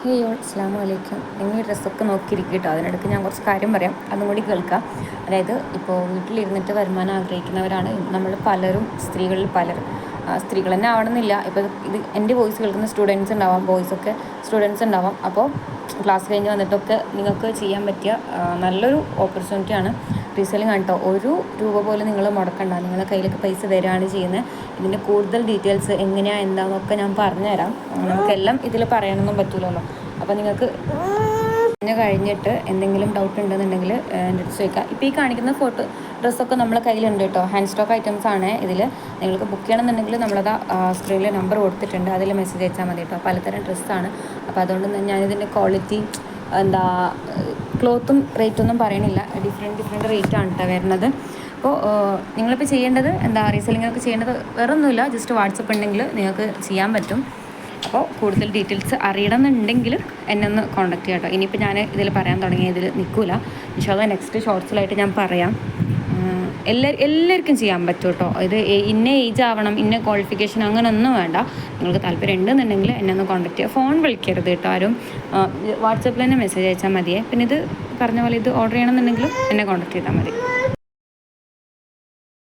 ഹേയോ അസ്സലാമു അലൈക്കും. നിങ്ങൾ ഈ ഡ്രസ്സൊക്കെ നോക്കിയിരിക്കും കേട്ടോ. അതിനിടയ്ക്ക് ഞാൻ കുറച്ച് കാര്യം പറയാം, അതും കൂടി കേൾക്കാം. അതായത് ഇപ്പോൾ വീട്ടിലിരുന്നിട്ട് വരുമാനം ആഗ്രഹിക്കുന്നവരാണ് നമ്മൾ പലരും. സ്ത്രീകളിൽ പലരും സ്ത്രീകൾ തന്നെ ആവണമെന്നില്ല. ഇപ്പോൾ ഇത് എൻ്റെ വോയിസ് കേൾക്കുന്ന സ്റ്റുഡൻസ് ഉണ്ടാവാം, ബോയ്സൊക്കെ സ്റ്റുഡൻസ് ഉണ്ടാവാം. അപ്പോൾ ക്ലാസ് കഴിഞ്ഞ് വന്നിട്ടൊക്കെ നിങ്ങൾക്ക് ചെയ്യാൻ പറ്റിയ നല്ലൊരു ഓപ്പർച്യൂണിറ്റിയാണ് റീസെല്ലിംഗ് ആണ് കേട്ടോ. ഒരു രൂപ പോലും നിങ്ങൾ മുടക്കണ്ട, നിങ്ങളുടെ കയ്യിലേക്ക് പൈസ വരികയാണ് ചെയ്യുന്നത്. ഇതിൻ്റെ കൂടുതൽ ഡീറ്റെയിൽസ് എങ്ങനെയാണ് എന്താണെന്നൊക്കെ ഞാൻ പറഞ്ഞുതരാം. നമുക്കെല്ലാം ഇതിൽ പറയാനൊന്നും പറ്റില്ലല്ലോ. അപ്പോൾ നിങ്ങൾക്ക് കഴിഞ്ഞിട്ട് എന്തെങ്കിലും ഡൗട്ട് ഉണ്ടെന്നുണ്ടെങ്കിൽ എൻ്റെ അടുത്ത് ചോദിക്കാം. ഇപ്പോൾ ഈ കാണിക്കുന്ന ഡ്രസ്സൊക്കെ നമ്മളെ കയ്യിലുണ്ട് കേട്ടോ. ഹാൻഡ് സ്റ്റോക്ക് ഐറ്റംസ് ആണ് ഇതിൽ. നിങ്ങൾക്ക് ബുക്ക് ചെയ്യണമെന്നുണ്ടെങ്കിൽ നമ്മളത് സ്ക്രീനിൽ നമ്പർ കൊടുത്തിട്ടുണ്ട്, അതിൽ മെസ്സേജ് അയച്ചാൽ മതി കേട്ടോ. പലതരം ഡ്രസ്സാണ്. അപ്പോൾ അതുകൊണ്ട് ഞാനിതിൻ്റെ ക്വാളിറ്റി ക്ലോത്തും റേറ്റൊന്നും പറയണില്ല. ഡിഫറെൻറ്റ് റേറ്റാണ് കേട്ടോ വരുന്നത്. അപ്പോൾ നിങ്ങളിപ്പോൾ ചെയ്യേണ്ടത് റീസെല്ലിങ്ങൊക്കെ ചെയ്യേണ്ടത് വേറെ ഒന്നുമില്ല, ജസ്റ്റ് വാട്സപ്പ് ഉണ്ടെങ്കിൽ നിങ്ങൾക്ക് ചെയ്യാൻ പറ്റും. അപ്പോൾ കൂടുതൽ ഡീറ്റെയിൽസ് അറിയണമെന്നുണ്ടെങ്കിൽ എന്നെ ഒന്ന് കോൺടാക്ട് ചെയ്യാം കേട്ടോ. ഇനിയിപ്പോൾ ഞാൻ ഇതിൽ പറയാൻ തുടങ്ങിയതിൽ നിൽക്കില്ല. ഇൻഷാ അല്ലാഹ് നെക്സ്റ്റ് ഷോർട്സിലായിട്ട് ഞാൻ പറയാം. എല്ലാവർക്കും ചെയ്യാൻ പറ്റും കേട്ടോ. ഇത് ഇന്ന ഏജ് ആവണം, ഇന്ന ക്വാളിഫിക്കേഷൻ അങ്ങനെ ഒന്നും വേണ്ട. നിങ്ങൾക്ക് താല്പര്യം ഉണ്ടെന്നുണ്ടെങ്കിൽ എന്നെ ഒന്ന് കോൺടാക്ട് ചെയ്യുക. ഫോൺ വിളിക്കരുത് കേട്ടോ ആരും. വാട്സപ്പിൽ തന്നെ മെസ്സേജ് അയച്ചാൽ മതിയേ. പിന്നെ ഇത് പറഞ്ഞ പോലെ ഇത് ഓർഡർ ചെയ്യണമെന്നുണ്ടെങ്കിലും എന്നെ കോൺടാക്ട് ചെയ്താൽ മതി.